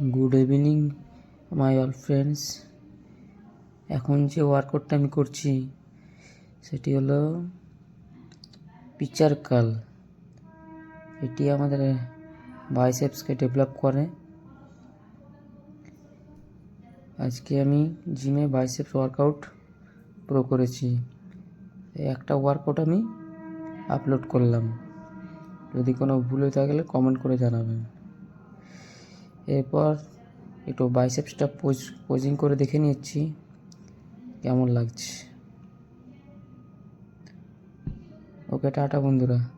Good evening my all friends. এখন যে ওয়ার্কআউটটা আমি করছি সেটি হলো পিচার কার্ল। এটি আমাদের বাইসেপসকে ডেভেলপ করে। আজকে আমি জিমে বাইসেপস ওয়ার্কআউট প্রো করেছি। একটা ওয়ার্কআউট আমি আপলোড করলাম। যদি কোনো ভুল হয়ে থাকলে কমেন্ট করে জানাবেন। এরপর একটু বাইসেপসটা পোজিং করে দেখে নিচ্ছি কেমন লাগছে। ওকে, টাটা বন্ধুরা।